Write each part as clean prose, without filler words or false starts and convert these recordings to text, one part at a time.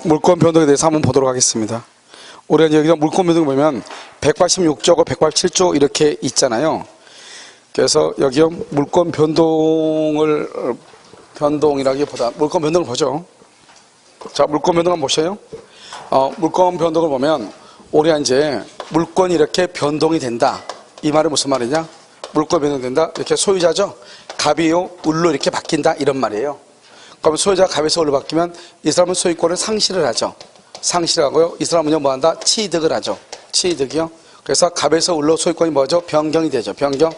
물권 변동에 대해서 한번 보도록 하겠습니다. 우리가 여기서 물권 변동을 보면 186조고 187조 이렇게 있잖아요. 그래서 여기 물권 변동이라기보다 물권 변동을 보죠. 자, 물권 변동 한번 보셔요. 물권 변동을 보면 우리가 이제 물권이 이렇게 변동이 된다. 이 말은 무슨 말이냐? 물권 변동된다. 이렇게 소유자죠. 갑이요, 을로 이렇게 바뀐다. 이런 말이에요. 그럼 소유자가 갑에서 을로 바뀌면 이 사람은 소유권을 상실을 하죠. 상실을 하고요. 이 사람은요, 뭐 한다? 취득을 하죠. 취득이요. 그래서 갑에서 을로 소유권이 뭐죠? 변경이 되죠. 변경.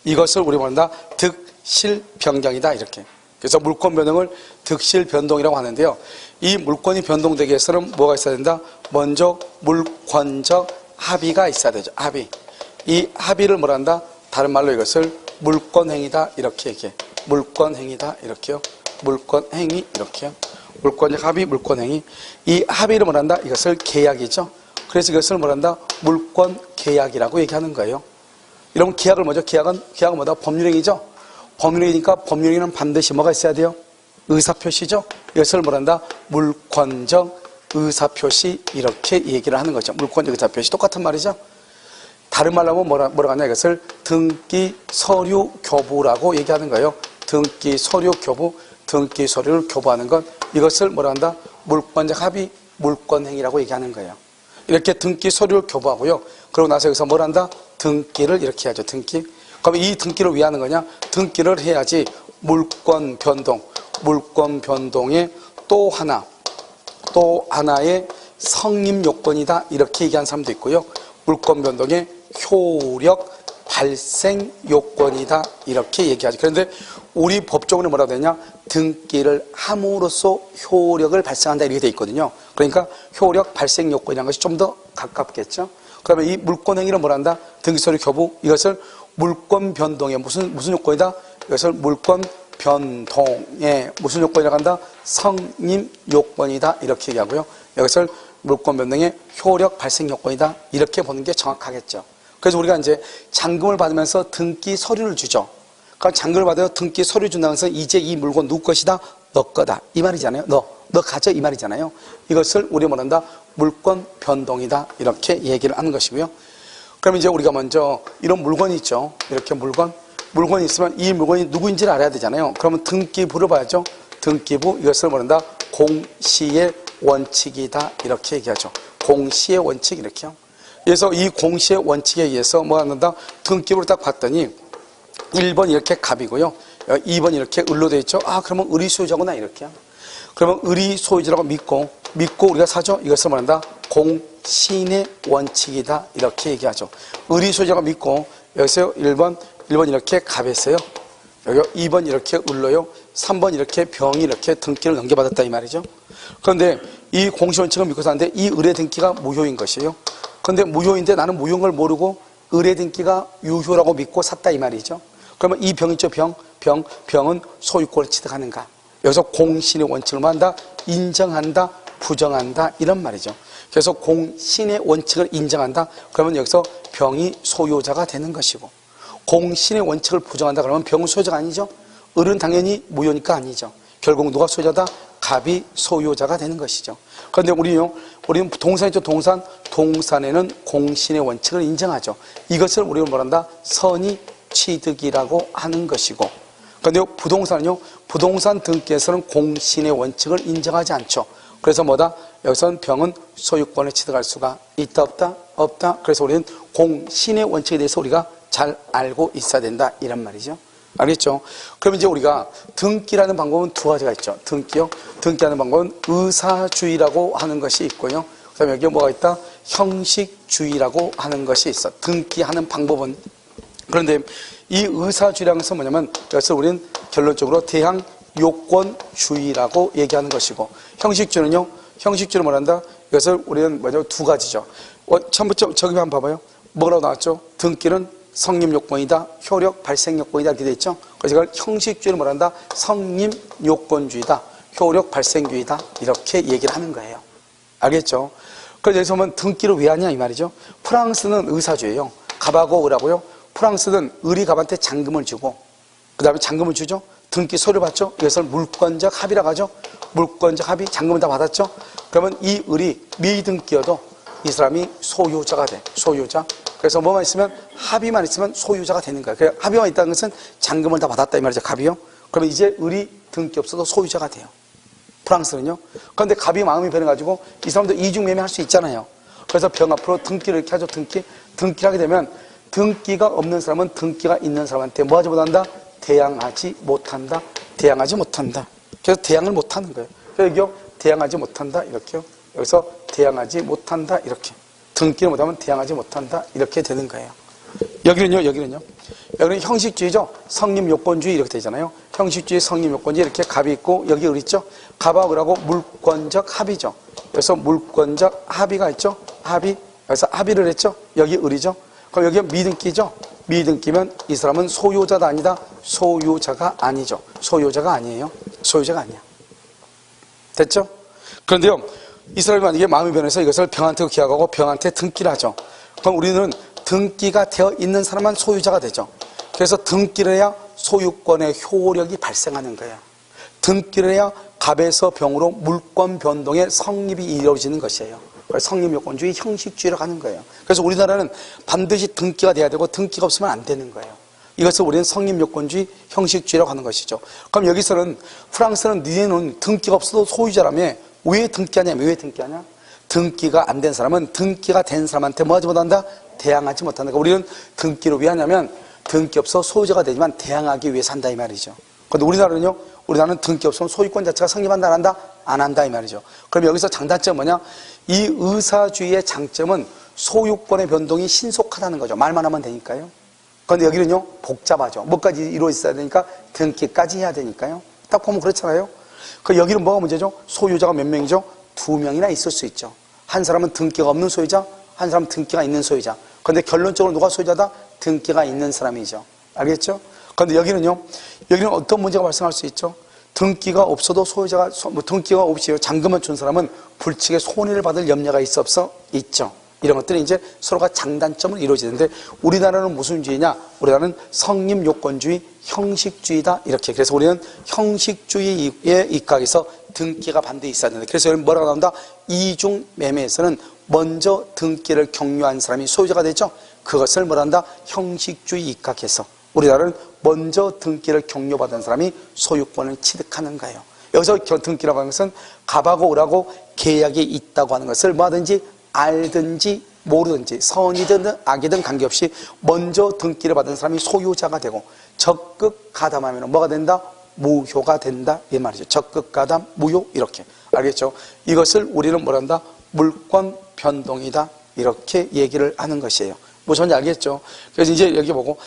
이것을 우리 뭐한다? 득실 변경이다. 이렇게. 그래서 물권 변동을 득실 변동이라고 하는데요. 이 물권이 변동되기 위해서는 뭐가 있어야 된다? 먼저 물권적 합의가 있어야 되죠. 합의. 이 합의를 뭐란다? 다른 말로 이것을 물권행위다. 이렇게 얘기해. 물권행위다. 이렇게요. 물권행위. 이렇게요. 물권적 합의, 물권행위. 이 합의를 뭐란다? 이것을 계약이죠. 그래서 이것을 뭐란다? 물권계약이라고 얘기하는 거예요. 이러면 계약을 뭐죠? 계약은 뭐다? 법률행위죠. 법률행위니까 법률행위는 반드시 뭐가 있어야 돼요? 의사표시죠. 이것을 뭐란다? 물권적 의사표시 이렇게 얘기를 하는 거죠. 물권적 의사표시 똑같은 말이죠. 다른 말로 하면 뭐라고 하냐? 이것을 등기 서류 교부라고 얘기하는 거예요. 등기 서류 교부, 등기 서류를 교부하는 것, 이것을 뭐라 한다? 물권적 합의, 물권행위라고 얘기하는 거예요. 이렇게 등기 서류를 교부하고요. 그러고 나서 여기서 뭘 한다? 등기를 이렇게 해야죠. 등기. 그럼 이 등기를 왜 하는 거냐? 등기를 해야지 물권 변동의 또 하나의 성립 요건이다. 이렇게 얘기하는 사람도 있고요. 물권 변동의 효력 발생 요건이다. 이렇게 얘기하죠. 그런데 우리 법적으로 뭐라고 되냐? 등기를 함으로써 효력을 발생한다. 이렇게 돼 있거든요. 그러니까 효력 발생 요건이라는 것이 좀 더 가깝겠죠. 그러면 이 물권 행위를 뭐라 한다? 등기 서류 교부. 이것을 물권 변동의 무슨 요건이다? 이것을 물권 변동의 무슨 요건이라고 한다? 성립 요건이다. 이렇게 얘기하고요. 이것을 물권 변동의 효력 발생 요건이다. 이렇게 보는 게 정확하겠죠. 그래서 우리가 이제 잔금을 받으면서 등기 서류를 주죠. 그러니까 잔금을 받아서 등기 서류 준다면서 이제 이 물건 누구 것이다? 너 거다. 이 말이잖아요. 너 가져. 이 말이잖아요. 이것을 우리 뭐란다? 물권 변동이다. 이렇게 얘기를 하는 것이고요. 그럼 이제 우리가 먼저 이런 물건이 있죠. 이렇게 물건이 있으면 이 물건이 누구인지를 알아야 되잖아요. 그러면 등기부를 봐야죠. 등기부. 이것을 뭐란다? 공시의 원칙이다. 이렇게 얘기하죠. 공시의 원칙. 이렇게요. 그래서 이 공시의 원칙에 의해서 뭐 한다? 등기부를 딱 봤더니 1번 이렇게 갑이고요. 2번 이렇게 을로 되어 있죠. 그러면 을이 소유자구나. 이렇게요. 그러면 을이 소유자라고 믿고 우리가 사죠. 이것을 말한다? 공신의 원칙이다. 이렇게 얘기하죠. 을이 소유자가 믿고 여기서 1번 이렇게 갑했어요. 여기 2번 이렇게 을로요. 3번 이렇게 병이 이렇게 등기를 넘겨받았다. 이 말이죠. 그런데 이 공신 원칙을 믿고 사는데 이 을의 등기가 무효인 것이에요. 그런데 무효인데 나는 무효인 걸 모르고 을의 등기가 유효라고 믿고 샀다. 이 말이죠. 그러면 이 병 있죠. 병은 소유권을 취득하는가? 여기서 공신의 원칙을 한다? 인정한다? 부정한다? 이런 말이죠. 그래서 공신의 원칙을 인정한다? 그러면 여기서 병이 소유자가 되는 것이고, 공신의 원칙을 부정한다? 그러면 병은 소유자가 아니죠. 을은 당연히 무효니까 아니죠. 결국 누가 소유자다? 갑이 소유자가 되는 것이죠. 그런데 우리는 동산이죠. 동산에는 공신의 원칙을 인정하죠. 이것을 우리는 뭐란다? 선의 취득이라고 하는 것이고, 그런데 부동산은요, 부동산 등기에서는 공신의 원칙을 인정하지 않죠. 그래서 뭐다? 여기서는 병은 소유권을 취득할 수가 있다, 없다? 그래서 우리는 공신의 원칙에 대해서 우리가 잘 알고 있어야 된다. 이런 말이죠. 알겠죠? 그럼 이제 우리가 등기라는 방법은 두 가지가 있죠. 등기하는 방법은 의사주의라고 하는 것이 있고요. 그 다음에 여기에 뭐가 있다? 형식주의라고 하는 것이 있어. 등기하는 방법은. 그런데 이 의사주의라는 것은 뭐냐면 이것을 우리는 결론적으로 대항 요건주의라고 얘기하는 것이고, 형식주의는요, 형식주의를 뭐란다? 이것을 우리는 뭐죠? 두 가지죠. 처음부터 저기 한번 봐봐요. 뭐라고 나왔죠? 등기는 성립 요건이다, 효력 발생 요건이다 이렇게 돼 있죠. 그래서 이걸 형식주의를 뭐란다? 성립 요건주의다, 효력 발생주의다 이렇게 얘기를 하는 거예요. 알겠죠? 그래서 여기서 보면 등기를 왜 하냐 이 말이죠. 프랑스는 의사주의예요. 갑하고 을하고요. 프랑스는 을이 갑한테 잔금을 주고 그 다음에 잔금을 주죠. 등기 서류 받죠. 이것을 물권적 합의라고 하죠. 물권적 합의, 잔금을 다 받았죠. 그러면 이 을이 미등기여도 이 사람이 소유자가 돼. 소유자. 그래서 뭐만 있으면 합의만 있으면 소유자가 되는 거야. 그래 합의만 있다는 것은 잔금을 다 받았다 이 말이죠. 갑이요. 그러면 이제 을이 등기 없어도 소유자가 돼요. 프랑스는요. 그런데 갑이 마음이 변해가지고 이 사람도 이중매매 할 수 있잖아요. 그래서 병 앞으로 등기를 이렇게 하죠. 등기를 하게 되면 등기가 없는 사람은 등기가 있는 사람한테 뭐 하지 못한다? 대항하지 못한다. 대항하지 못한다. 그래서 대항을 못하는 거예요. 그래서 여기요. 대항하지 못한다. 이렇게요. 여기서 대항하지 못한다. 이렇게. 등기를 못하면 대항하지 못한다. 이렇게 되는 거예요. 여기는 형식주의죠. 성립요건주의 이렇게 되잖아요. 형식주의, 성립요건주의 이렇게 갑이 있고 여기 을 있죠. 갑하고 을하고 물권적 합의죠. 그래서 물권적 합의가 있죠. 합의. 그래서 합의를 했죠. 여기 을이죠. 그럼 여기 미등기죠. 미등기면 이 사람은 소유자도 아니다. 소유자가 아니죠. 소유자가 아니에요. 소유자가 아니야. 됐죠? 그런데요. 이 사람이 만약에 마음이 변해서 이것을 병한테 기하고 병한테 등기를 하죠. 그럼 우리는 등기가 되어 있는 사람만 소유자가 되죠. 그래서 등기를 해야 소유권의 효력이 발생하는 거예요. 등기를 해야 갑에서 병으로 물권 변동의 성립이 이루어지는 것이에요. 성립요건주의, 형식주의로 가는 거예요. 그래서 우리나라는 반드시 등기가 돼야 되고 등기가 없으면 안 되는 거예요. 이것을 우리는 성립요건주의, 형식주의라고 하는 것이죠. 그럼 여기서는 프랑스는 니네는 등기가 없어도 소유자라며 왜 등기하냐면 왜 등기하냐? 등기가 안 된 사람은 등기가 된 사람한테 뭐 하지 못한다? 대항하지 못한다. 그러니까 우리는 등기를 왜 하냐면 등기 없어 소유자가 되지만 대항하기 위해서 한다 이 말이죠. 그런데 우리나라는요. 우리나라는 등기 없으면 소유권 자체가 성립한다 안 한다? 안 한다 이 말이죠. 그럼 여기서 장단점은 뭐냐? 이 의사주의의 장점은 소유권의 변동이 신속하다는 거죠. 말만 하면 되니까요. 그런데 여기는요. 복잡하죠. 뭐까지 이루어져야 되니까 등기까지 해야 되니까요. 딱 보면 그렇잖아요. 그 여기는 뭐가 문제죠? 소유자가 몇 명이죠? 2명이나 있을 수 있죠. 한 사람은 등기가 없는 소유자, 한 사람은 등기가 있는 소유자. 그런데 결론적으로 누가 소유자다? 등기가 있는 사람이죠. 알겠죠? 그런데 여기는 어떤 문제가 발생할 수 있죠? 등기가 없어도 소유자가, 등기가 없이 잔금을 준 사람은 불측의 손해를 받을 염려가 있어 없어? 있죠. 이런 것들이 이제 서로가 장단점을 이루어지는데 우리나라는 무슨 주의냐? 우리나라는 성립요건주의, 형식주의다. 이렇게. 그래서 우리는 형식주의에 입각해서 등기가 반드시 있어야 되는데 그래서 여기 뭐라고 나온다? 이중매매에서는 먼저 등기를 격려한 사람이 소유자가 되죠. 그것을 뭐란다? 형식주의 입각해서 우리나라는 먼저 등기를 격려받은 사람이 소유권을 취득하는 거예요. 여기서 등기라고 하는 것은 갑하고 을하고 계약이 있다고 하는 것을 뭐든지 알든지 모르든지 선이든 악이든 관계없이 먼저 등기를 받은 사람이 소유자가 되고 적극 가담하면 뭐가 된다? 무효가 된다 이 말이죠. 적극 가담 무효 이렇게 알겠죠? 이것을 우리는 뭐란다? 물권 변동이다 이렇게 얘기를 하는 것이에요. 무슨 말인지 알겠죠? 그래서 이제 여기 보고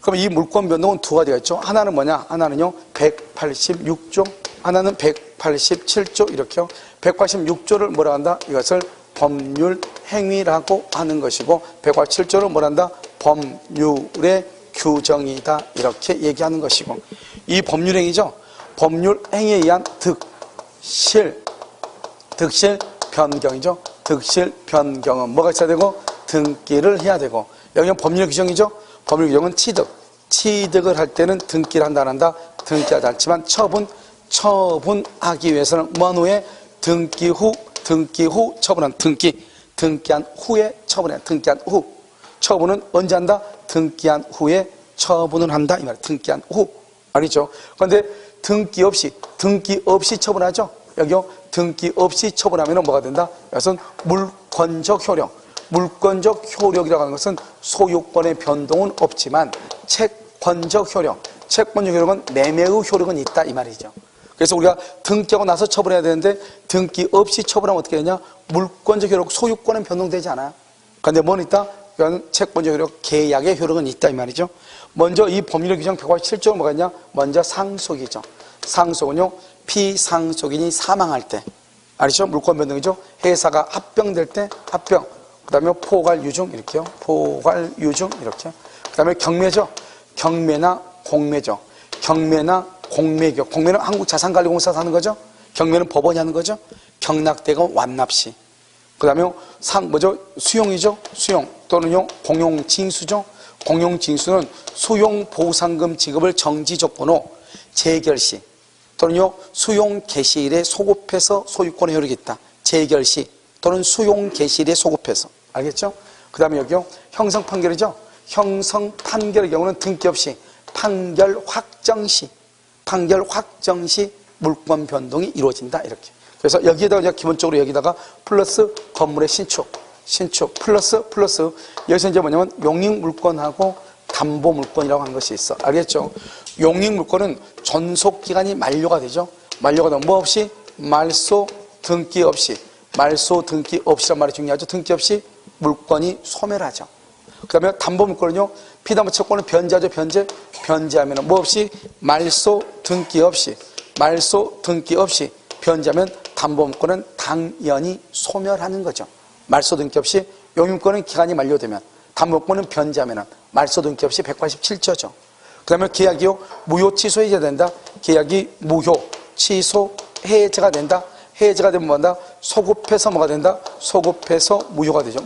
그럼 이 물권 변동은 두 가지가 있죠. 하나는 뭐냐? 하나는요 186조 하나는 187조 이렇게요. 186조를 뭐라 한다? 이것을 법률 행위라고 하는 것이고 187조를 뭐란다? 법률의 규정이다 이렇게 얘기하는 것이고 이 법률 행위죠. 법률 행위에 의한 득실 변경이죠. 득실 변경은 뭐가 있어야 되고 등기를 해야 되고 여기는 법률 규정이죠. 법률 규정은 취득을 할 때는 등기를 한다 안 한다? 등기하지 않지만 처분하기 위해서는 뭐한 후에 등기 후 처분한 등기한 후에 처분해. 등기한 후 처분은 언제 한다? 등기한 후에 처분을 한다 이 말이에요. 등기한 후 알겠죠? 그런데 등기 없이 처분하죠. 여기요 등기 없이 처분하면 뭐가 된다? 이것은 물권적 효력이라고 하는 것은 소유권의 변동은 없지만 채권적 효력은 매매의 효력은 있다 이 말이죠. 그래서 우리가 등기하고 나서 처분해야 되는데 등기 없이 처분하면 어떻게 되냐? 물권적 효력, 소유권은 변동되지 않아요. 그런데 뭐는 있다? 이건 채권적 효력, 계약의 효력은 있다 이 말이죠. 먼저 이 법률 규정 187조가 뭐가 있냐? 먼저 상속이죠. 상속은요 피상속인이 사망할 때 아시죠? 물권 변동이죠. 회사가 합병될 때 합병. 그 다음에 포괄유증 이렇게요. 포괄유증 이렇게. 그 다음에 경매죠. 경매나 공매죠. 경매나 공매교. 공매는 한국자산관리공사에서 하는 거죠. 경매는 법원이 하는 거죠. 경락되고 완납시. 그 다음에 수용이죠. 수용 또는요 공용징수죠. 공용징수는 수용보상금 지급을 정지 조건으로 재결시 또는요 수용 개시일에 소급해서 소유권의 효력이 있다. 재결 시 또는 수용 개시일에 소급해서. 알겠죠? 그 다음에 여기요. 형성 판결이죠. 형성 판결의 경우는 등기 없이 판결 확정 시 물권 변동이 이루어진다. 이렇게. 그래서 여기에다가 이제 기본적으로 여기다가 플러스 건물의 신축 플러스 여기서 이제 뭐냐면 용익 물권하고 담보 물권이라고 하는 것이 있어. 알겠죠? 용익 물권은 존속 기간이 만료가 되죠. 만료가 되면 뭐 없이 말소 등기 없이란 말이 중요하죠. 등기 없이 물권이 소멸하죠. 그 다음에 담보 물권은요, 피담보 채권은 변제하죠. 변제하면 뭐 없이 말소 등기 없이 변제하면 담보 물권은 당연히 소멸하는 거죠. 말소 등기 없이 용익물권은 기간이 만료되면, 담보 물권은 변제하면 말소 등기 없이 187조죠. 그 다음에 계약이요, 무효 취소 해제가 된다. 계약이 무효 취소 해제가 된다. 해제가 되면 뭐한다? 소급해서 뭐가 된다? 소급해서 무효가 되죠.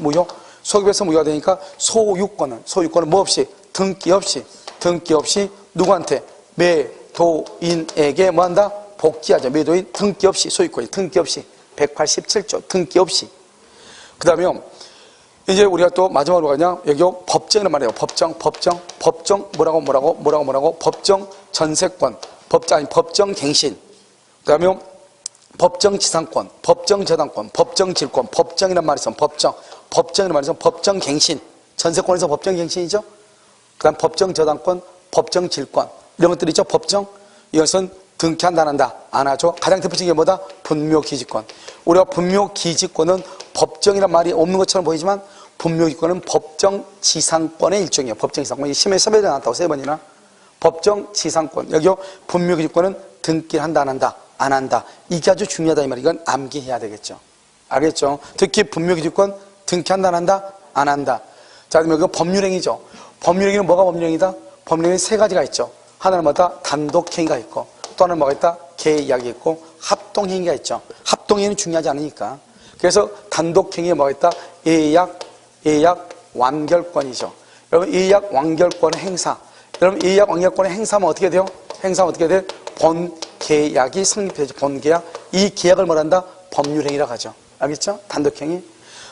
소급해서 무효가 되니까 소유권은 뭐 없이 등기 없이 누구한테? 매도인에게 뭐한다? 복귀하죠. 매도인 등기 없이 소유권이 등기 없이 187조 등기 없이. 그 다음에 이제 우리가 또 마지막으로 가냐? 여기 법정이란 말이에요. 법정 뭐라고? 법정 전세권, 법정 갱신. 그 다음에 법정 지상권, 법정 저당권, 법정 질권, 법정이란 말이 있어. 법정이란 말이 있어. 법정 갱신. 전세권에서 법정 갱신이죠. 그 다음 법정 저당권, 법정 질권. 이런 것들이 있죠. 법정. 이것은 등기한다, 안 한다? 안 하죠. 가장 대표적인 게 뭐다? 분묘기지권. 우리가 분묘기지권은 법정이란 말이 없는 것처럼 보이지만 분묘기지권은 법정지상권의 일종이에요. 법정지상권. 심의 서별에 나왔다고 3번이나. 법정지상권. 여기요. 분묘기지권은 등기를 한다, 안 한다? 안 한다. 이게 아주 중요하다 이 말이에요. 이건 암기해야 되겠죠. 알겠죠? 특히 분묘기지권 등기한다, 안 한다? 안 한다. 자, 그럼 여기 법률행위죠. 법률행위는 뭐가 법률행위다? 법률행위는 3가지가 있죠. 하나는 뭐다? 단독행위가 있고, 또 하나는 뭐가 있다? 계약이 있고, 합동행위가 있죠. 합동행위는 중요하지 않으니까. 그래서 단독행위에 뭐가 있다? 예약 완결권이죠. 여러분, 예약 완결권의 행사. 여러분, 예약 완결권의 행사하면 어떻게 돼요? 행사하면 어떻게 돼? 본계약이 성립되죠. 본계약. 이 계약을 뭐란다? 법률행위라고 하죠. 알겠죠? 단독행위.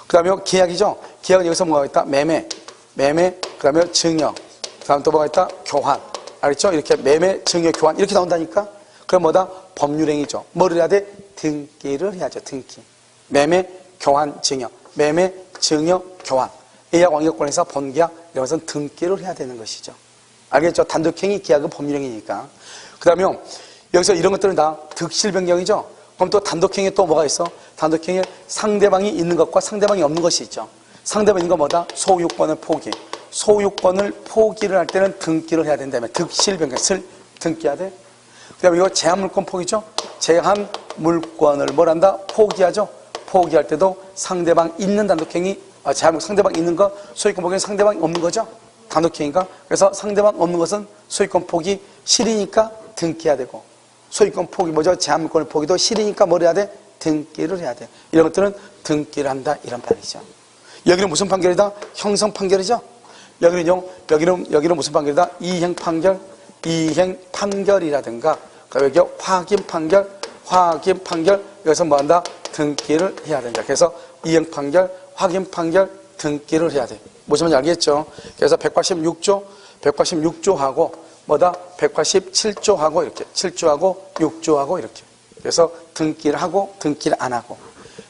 그 다음에 계약이죠. 계약은 여기서 뭐가 있다? 매매. 그 다음에 증여. 그 다음에 또 뭐가 있다? 교환. 알겠죠? 이렇게 매매, 증여, 교환 이렇게 나온다니까? 그럼 뭐다? 법률행위죠. 뭐를 해야 돼? 등기를 해야죠. 등기. 매매, 교환, 증여. 매매, 증여, 교환. 예약 완결권에서 본계약 이런 것은 등기를 해야 되는 것이죠. 알겠죠? 단독행위, 계약은 법률행위니까. 그 다음에 여기서 이런 것들은 다 득실변경이죠. 그럼 또 단독행위에 또 뭐가 있어? 단독행위에 상대방이 있는 것과 상대방이 없는 것이 있죠. 상대방이 있는 건 뭐다? 소유권을 포기. 소유권을 포기를 할 때는 등기를 해야 된다면 득실변경, 등기해야 돼. 그 다음에 이거 제한물권 포기죠. 제한물권을 뭐란다? 포기하죠. 포기할 때도 상대방 있는 단독행위, 상대방 있는 거, 소유권 포기는 상대방이 없는 거죠. 단독행위가. 그래서 상대방 없는 것은 소유권 포기 싫으니까 등기해야 되고, 소유권 포기 뭐죠? 제한물권을 포기도 싫으니까 뭘 해야 돼? 등기를 해야 돼. 이런 것들은 등기를 한다 이런 말이죠. 여기는 무슨 판결이다? 형성 판결이죠. 여기는 무슨 판결이다? 이행 판결이라든가, 여기 확인 판결, 여기서 뭐 한다? 등기를 해야 된다. 그래서 이행 판결, 확인 판결, 등기를 해야 돼. 무슨 말인지 알겠죠? 그래서 186조하고 뭐다? 187조하고 이렇게 7조하고 6조하고 이렇게. 그래서 등기를 하고 등기를 안 하고.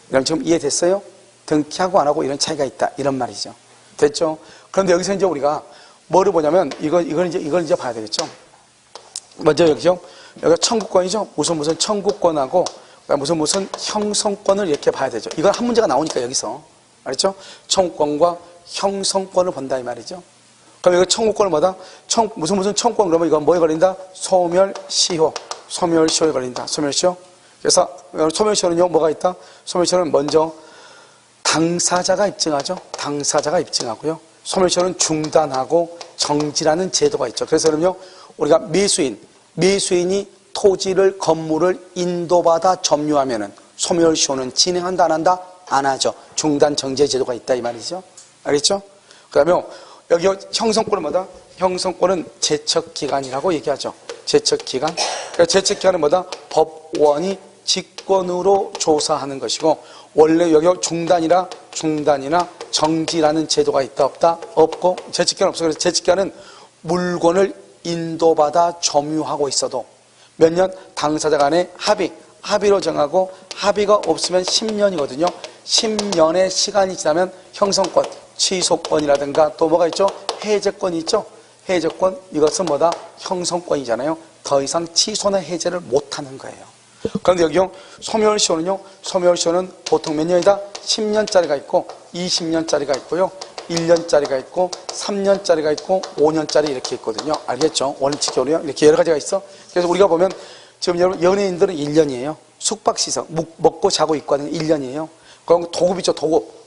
이런 지금 이해됐어요? 등기하고 안 하고 이런 차이가 있다. 이런 말이죠. 됐죠? 그런데 여기서 이제 우리가 뭐를 보냐면 이걸 이제 봐야 되겠죠? 먼저 여기죠? 여기가 청구권이죠? 무슨 청구권하고 무슨 형성권을 이렇게 봐야 되죠. 이건 한 문제가 나오니까 여기서. 알았죠? 청구권과 형성권을 본다 이 말이죠. 그럼 여기 청구권을 뭐다? 무슨 청구권 그러면 이건 뭐에 걸린다? 소멸시효에 걸린다. 소멸시효. 그래서 소멸시효는요 뭐가 있다? 소멸시효는 먼저 당사자가 입증하죠. 당사자가 입증하고요. 소멸시효는 중단하고 정지라는 제도가 있죠. 그래서 그럼요 우리가 매수인이 토지를 건물을 인도받아 점유하면은 소멸시효는 진행한다 안 한다? 안 하죠. 중단 정지 제도가 있다 이 말이죠. 알겠죠? 그다음에 여기 형성권은 뭐다? 형성권은 제척기간이라고 얘기하죠. 제척기간. 제척기간은 뭐다? 법원이 직권으로 조사하는 것이고, 원래 여기 중단이나 정지라는 제도가 있다 없다? 없고, 재직권은 없어. 그래서 재직권은 물건을 인도받아 점유하고 있어도 몇 년 당사자 간의 합의로 정하고, 합의가 없으면 10년이거든요. 10년의 시간이 지나면 형성권, 취소권이라든가 또 뭐가 있죠? 해제권이 있죠? 해제권, 이것은 뭐다? 형성권이잖아요. 더 이상 취소나 해제를 못하는 거예요. 그런데 여기요, 소멸시효는요, 소멸시효는 보통 몇 년이다? 10년짜리가 있고 20년짜리가 있고요, 1년짜리가 있고 3년짜리가 있고 5년짜리 이렇게 있거든요. 알겠죠? 원칙적으로요. 이렇게 여러 가지가 있어. 그래서 우리가 보면 지금 여러분 연예인들은 1년이에요. 숙박시설, 먹고 자고 있고 하는 게 1년이에요. 그럼 도급이죠.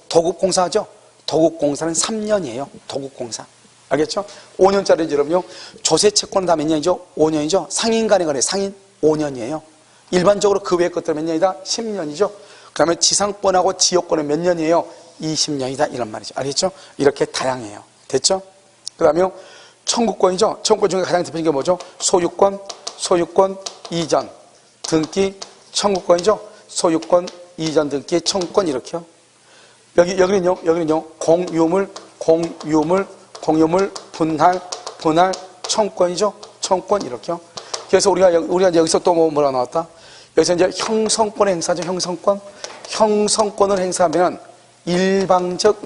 도급공사하죠. 도급공사는 3년이에요. 도급공사. 알겠죠? 5년짜리 여러분요. 조세채권은 다 몇 년이죠? 5년이죠. 상인 간의 거래, 상인 5년이에요. 일반적으로 그 외의 것들은 몇 년이다? 10년이죠. 그 다음에 지상권하고 지역권은 몇 년이에요? 20년이다. 이런 말이죠. 알겠죠? 이렇게 다양해요. 됐죠? 그 다음에 청구권이죠. 청구권 중에 가장 대표적인 게 뭐죠? 소유권, 이전, 등기, 청구권이죠. 소유권, 이전, 등기, 청구권 이렇게요. 여기는요, 공유물, 분할, 청구권이죠. 청구권 이렇게요. 그래서 우리가 여기서 또 뭐라 나왔다? 여기서 이제 형성권의 행사죠. 형성권을 행사하면 일방적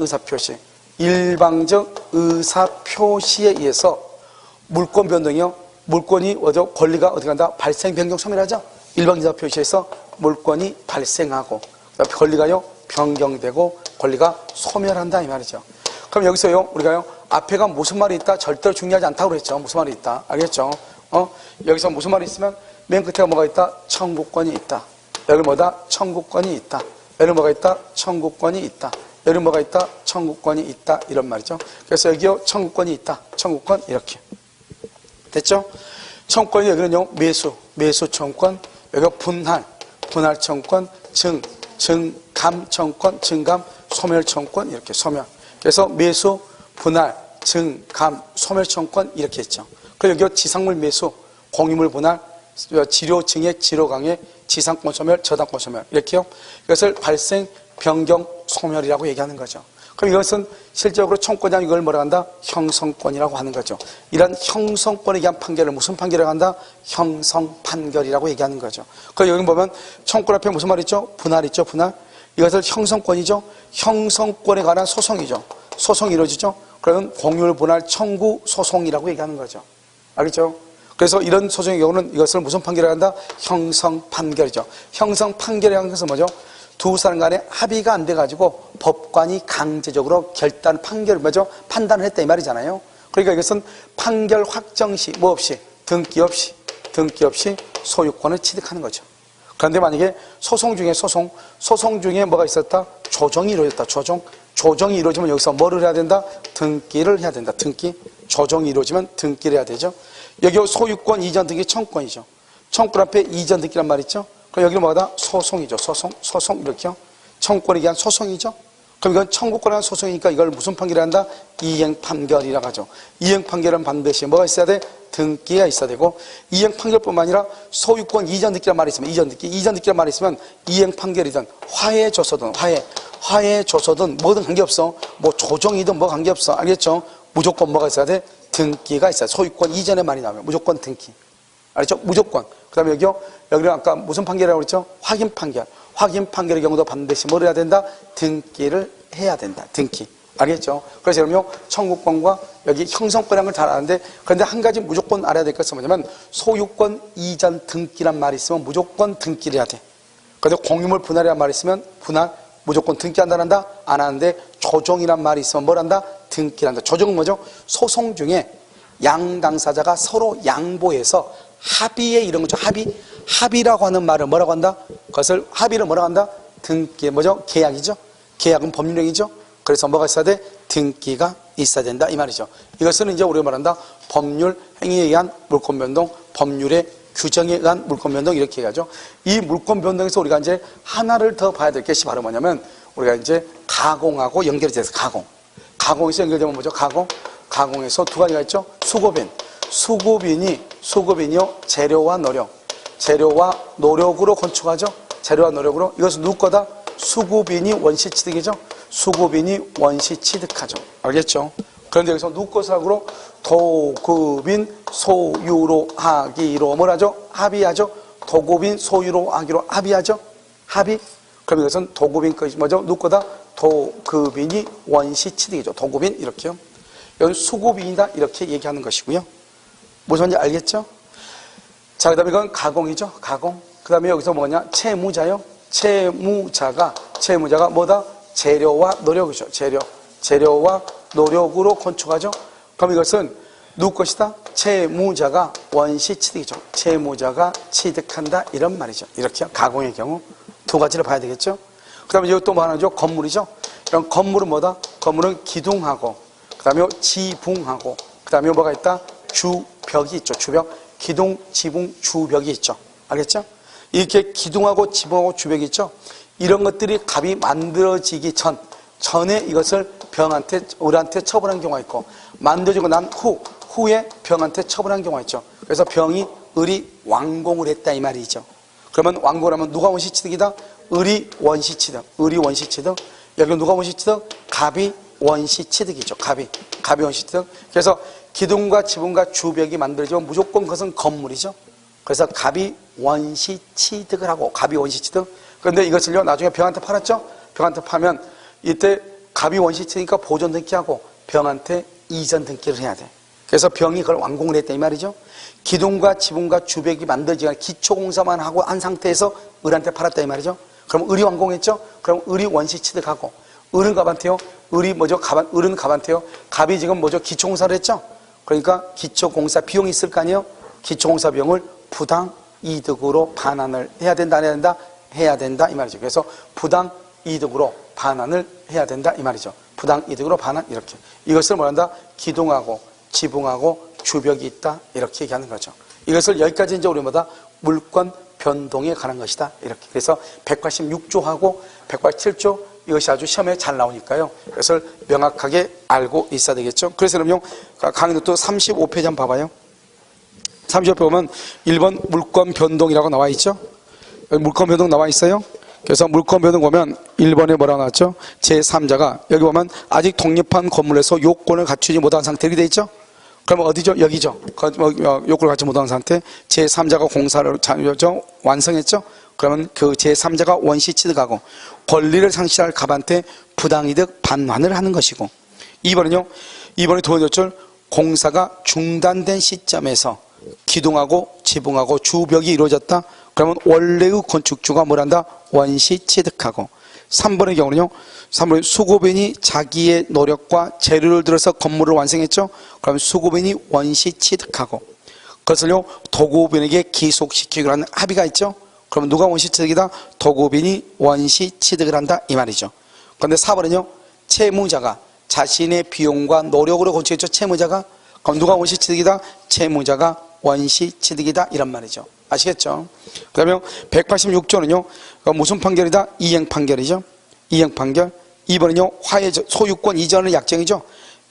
의사표시에 의해서 물권 변동이요. 물권이 권리가 어디 간다? 발생, 변경, 소멸하죠. 일방적 의사표시에서 물권이 발생하고 권리가요 변경되고 권리가 소멸한다 이 말이죠. 그럼 여기서요 우리가요 앞에가 무슨 말이 있다? 절대로 중요하지 않다고 그랬죠. 무슨 말이 있다? 알겠죠? 여기서 무슨 말이 있으면 맨 끝에 뭐가 있다? 청구권이 있다. 여기 뭐다? 청구권이 있다. 여기 뭐가 있다? 청구권이 있다. 여기 뭐가 있다? 청구권이 있다. 이런 말이죠. 그래서 여기요 청구권이 있다. 청구권 이렇게 됐죠? 청구권이 여기는요 매수 청구권, 여기 분할 청구권, 증감 청구권, 증감 소멸 청구권 이렇게 소멸. 그래서 매수, 분할, 증감, 소멸 청구권 이렇게 했죠. 그리고 여기 지상물 매수, 공유물 분할, 지료 증액, 지료 강액, 지상권 소멸, 저당권 소멸 이렇게요. 이것을 발생, 변경, 소멸이라고 얘기하는 거죠. 그럼 이것은 실적으로 청구권자는 이걸 뭐라고 한다? 형성권이라고 하는 거죠. 이런 형성권에 의한 판결을 무슨 판결이라고 한다? 형성 판결이라고 얘기하는 거죠. 그리고 여기 보면 청구권 앞에 무슨 말 있죠? 분할 있죠, 분할. 이것을 형성권이죠. 형성권에 관한 소송이죠. 소송이 이루어지죠. 그러면 공유물 분할 청구 소송이라고 얘기하는 거죠. 알겠죠? 그래서 이런 소송의 경우는 이것을 무슨 판결이라고 한다? 형성 판결이죠. 형성 판결이라는 것은 뭐죠? 두 사람 간에 합의가 안 돼가지고 법관이 강제적으로 판단을 했다 이 말이잖아요. 그러니까 이것은 판결 확정 시 뭐 없이 등기 없이 소유권을 취득하는 거죠. 그런데 만약에 소송 중에 뭐가 있었다? 조정이 이루어졌다. 조정이 이루어지면 여기서 뭐를 해야 된다? 등기를 해야 된다. 등기. 조정이 이루어지면 등기를 해야 되죠. 여기 소유권 이전 등기 청구권이죠. 청구권 앞에 이전 등기란 말 있죠. 그럼 여기는 뭐다? 소송이죠. 소송 이렇게요. 청구권에 의한 소송이죠. 그럼 이건 청구권에 의한 소송이니까 이걸 무슨 판결을 한다? 이행 판결이라고 하죠. 이행 판결은 반드시 뭐가 있어야 돼? 등기가 있어야 되고, 이행 판결뿐만 아니라 소유권 이전 등기란 말이 있으면 이전 등기란 말이 있으면 이행 판결이든 화해 조서든 뭐든 관계없어. 뭐 조정이든 뭐 관계없어. 알겠죠? 무조건 뭐가 있어야 돼? 등기가 있어야 돼. 소유권 이전에 말이 나오면 무조건 등기. 알겠죠? 무조건. 그 다음에 여기는 아까 무슨 판결이라고 그랬죠? 확인 판결의 경우도 반드시 뭘 해야 된다? 등기를 해야 된다. 등기. 알겠죠? 그래서 여러분요, 청구권과 여기 형성권이라는 걸 잘 아는데, 그런데 한 가지 무조건 알아야 될 것은 뭐냐면, 소유권 이전 등기란 말이 있으면 무조건 등기를 해야 돼. 그런데 공유물 분할이란 말이 있으면 분할, 무조건 등기한다 한다? 안 하는데, 조정이란 말이 있으면 뭘 한다? 등기를 한다. 조정은 뭐죠? 소송 중에 양 당사자가 서로 양보해서 합의에 이런 거죠. 합의라고 하는 말을 뭐라고 한다? 그것을 합의를 뭐라고 한다? 등기, 뭐죠? 계약이죠. 계약은 법률행위죠. 그래서 뭐가 있어야 돼? 등기가 있어야 된다 이 말이죠. 이것은 이제 우리가 말한다 법률 행위에 의한 물권 변동, 법률의 규정에 의한 물권 변동 이렇게 얘기하죠. 이 물권 변동에서 우리가 이제 하나를 더 봐야 될 것이 바로 뭐냐면 우리가 이제 가공하고 연결이 돼서 가공에서 연결되면 뭐죠? 가공에서 두 가지가 있죠. 수고빈이요 재료와 노력. 재료와 노력으로 건축하죠. 재료와 노력으로. 이것은 누구 거다? 수급인이 원시 취득이죠. 수급인이 원시 취득하죠. 알겠죠? 그런데 여기서 누구 것으로? 도급인 소유로 하기로 뭐라죠? 합의하죠. 도급인 소유로 하기로 합의하죠. 합의. 그럼 이것은 도급인 것이 뭐죠? 누구 거다? 도급인이 원시 취득이죠. 도급인 이렇게요. 이건 수급인이다 이렇게 얘기하는 것이고요. 무슨 말인지 알겠죠? 자, 그 다음에 이건 가공이죠. 가공. 그 다음에 여기서 뭐냐? 채무자요. 채무자가 뭐다? 재료와 노력이죠. 재료와 노력으로 건축하죠. 그럼 이것은 누구 것이다? 채무자가 원시 취득이죠. 채무자가 취득한다 이런 말이죠. 이렇게요. 가공의 경우 두 가지를 봐야 되겠죠. 그 다음에 여기 또 뭐 하나죠? 건물이죠. 이런 건물은 뭐다? 건물은 기둥하고 그 다음에 지붕하고 그 다음에 뭐가 있다? 주벽이 있죠. 주벽. 기둥, 지붕, 주벽이 있죠. 알겠죠? 이렇게 기둥하고 지붕하고 주벽이 있죠. 이런 것들이 값이 만들어지기 전에 이것을 을한테 처분한 경우가 있고 만들어지고 난 후에 병한테 처분한 경우가 있죠. 그래서 병이 을이 완공을 했다 이 말이죠. 그러면 완공을 하면 누가 원시취득이다? 을이 원시취득. 여기는 누가 원시취득? 갑이 원시취득이죠. 갑이 원시취득. 그래서 기둥과 지붕과 주벽이 만들어지면 무조건 그것은 건물이죠. 그래서 갑이 원시취득을 하고 갑이 원시취득. 그런데 이것을요 나중에 병한테 팔았죠. 병한테 팔면 이때 갑이 원시취득이니까 보존 등기하고 병한테 이전 등기를 해야 돼. 그래서 병이 그걸 완공을 했다 이 말이죠. 기둥과 지붕과 주벽이 만들어지거나 기초공사만 하고 한 상태에서 을한테 팔았다 이 말이죠. 그럼 을이 완공했죠. 그럼 을이 원시취득하고 을은 갑한테요. 을은 갑한테요. 갑이 지금 뭐죠? 기초공사를 했죠. 그러니까 기초공사 비용이 있을 거 아니에요. 기초공사 비용을 부당 이득으로 반환을 해야 된다 안 해야 된다? 해야 된다 이 말이죠. 그래서 부당 이득으로 반환을 해야 된다 이 말이죠. 부당 이득으로 반환 이렇게. 이것을 뭐란다? 기둥하고 지붕하고 주벽이 있다 이렇게 얘기하는 거죠. 이것을 여기까지 이제 우리 뭐다? 물권 변동에 관한 것이다 이렇게. 그래서 186조하고 187조 이것이 아주 시험에 잘 나오니까요. 그것을 명확하게 알고 있어야 되겠죠. 그래서 그럼요. 강의도 또 35페이지 한번 봐봐요. 35페이지 보면 1번 물권 변동이라고 나와 있죠. 여기 물권 변동 나와 있어요. 그래서 물권 변동 보면 1번에 뭐라고 나왔죠? 제3자가 여기 보면 아직 독립한 건물에서 요건을 갖추지 못한 상태 이렇게 돼 있죠. 그러면 어디죠? 여기죠. 요건을 갖추지 못한 상태. 제3자가 공사를 완성했죠. 그러면 그 제3자가 원시 취득하고 권리를 상실할 갑한테 부당이득 반환을 하는 것이고 2번은요. 2번의 두 번째 줄 공사가 중단된 시점에서 기둥하고 지붕하고 주벽이 이루어졌다. 그러면 원래의 건축주가 뭐란다? 원시 취득하고 3번의 경우는요. 3번은 수고인이 자기의 노력과 재료를 들어서 건물을 완성했죠. 그러면 수고인이 원시 취득하고 그것을요. 도급인에게 기속시키기로 하는 합의가 있죠. 그러면 누가 원시 취득이다? 도급인이 원시 취득을 한다 이 말이죠. 그런데 4번은요. 채무자가 자신의 비용과 노력으로 건축했죠. 채무자가. 그럼 누가 원시 취득이다? 채무자가 원시 취득이다 이런 말이죠. 아시겠죠? 그 다음에 186조는요. 무슨 판결이다? 이행 판결이죠. 이행 판결. 2번은요. 소유권 이전의 약정이죠.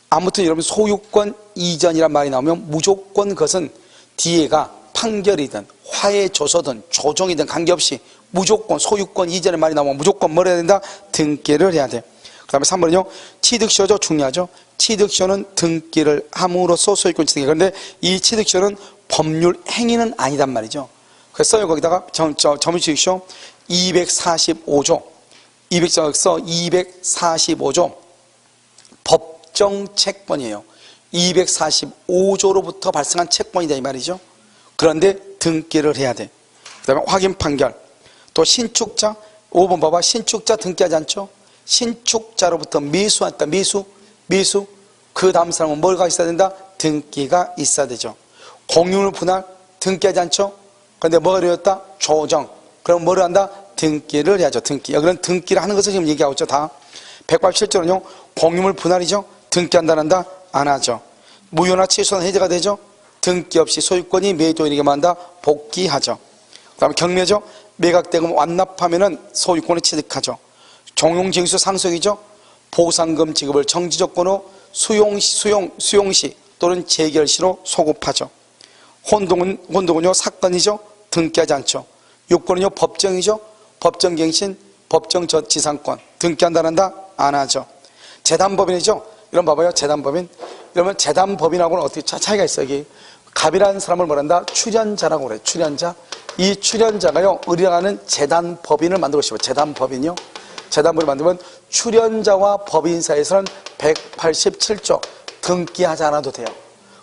아무튼 여러분 소유권 이전이란 말이 나오면 무조건 그것은 뒤에가 판결이든 화해조서든 조정이든 관계없이 무조건 소유권 이전의 말이 나오면 무조건 뭘 해야 된다? 등기를 해야 돼. 그 다음에 3번은요. 취득시효죠. 중요하죠. 취득시효는 등기를 함으로써 소유권 취득이. 그런데 이 취득시효는 법률 행위는 아니단 말이죠. 그래서 거기다가 점유취득시효 245조 245조 법정 채권이에요. 245조로부터 발생한 채권이다 이 말이죠. 그런데 등기를 해야 돼. 그 다음에 확인 판결. 또 신축자 5번 봐봐. 신축자 등기하지 않죠. 신축자로부터 매수했다. 매수. 그 다음 사람은 뭐가 있어야 된다? 등기가 있어야 되죠. 공유물 분할 등기하지 않죠. 그런데 뭐가 이루어졌다? 조정. 그럼 뭐를 한다? 등기를 해야죠. 등기. 여기는 등기를 하는 것을 지금 얘기하고 있죠. 다. 187조는요. 공유물 분할이죠. 등기한다 안 하죠. 무효나 취소는 해제가 되죠. 등기 없이 소유권이 매도인에게 만다 복귀하죠. 그 다음에 경매죠. 매각대금 완납하면은 소유권을 취득하죠. 종용징수 상속이죠. 보상금 지급을 정지조건으로 수용시 또는 재결시로 소급하죠. 혼동은요 사건이죠. 등기하지 않죠. 요건은요, 법정이죠. 법정갱신, 법정지상권. 등기한다, 안 한다? 안 하죠. 재단법인이죠. 이런 봐봐요. 재단법인. 이러면 재단법인하고는 어떻게 차이가 있어요. 여기 갑이라는 사람을 뭐란다? 출연자라고 그래. 출연자. 이 출연자가요, 의뢰하는 재단법인을 만들고 싶어요. 재단법인이요. 재단법인을 만들면 출연자와 법인 사이에서는 187조 등기하지 않아도 돼요.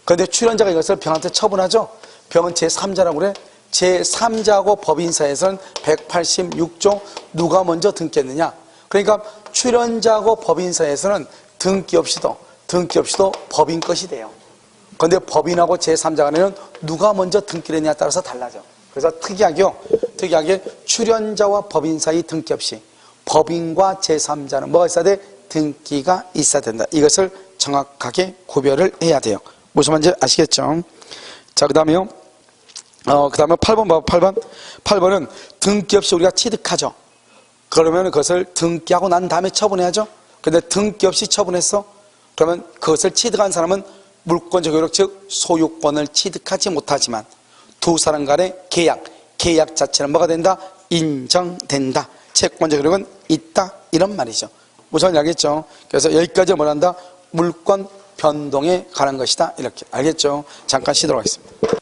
그런데 출연자가 이것을 병한테 처분하죠. 병은 제3자라고 그래. 제3자하고 법인 사이에서는 186조 누가 먼저 등기했느냐. 그러니까 출연자하고 법인 사이에서는 등기 없이도 법인 것이 돼요. 그런데 법인하고 제3자 간에는 누가 먼저 등기를 했냐에 따라서 달라져. 그래서 특이하게 출연자와 법인 사이 등기 없이 법인과 제3자는 뭐가 있어야 돼? 등기가 있어야 된다. 이것을 정확하게 구별을 해야 돼요. 무슨 말인지 아시겠죠? 자, 그 다음에요. 그 다음에 8번 봐봐. 8번은 등기 없이 우리가 취득하죠. 그러면 그것을 등기하고 난 다음에 처분해야죠. 근데 등기 없이 처분했어? 그러면 그것을 취득한 사람은 물권적 효력, 즉 소유권을 취득하지 못하지만 두 사람 간의 계약 자체는 뭐가 된다? 인정된다. 채권적 효력은 있다. 이런 말이죠. 우선 알겠죠? 그래서 여기까지 뭘 한다? 물권 변동에 관한 것이다. 이렇게 알겠죠? 잠깐 쉬도록 하겠습니다.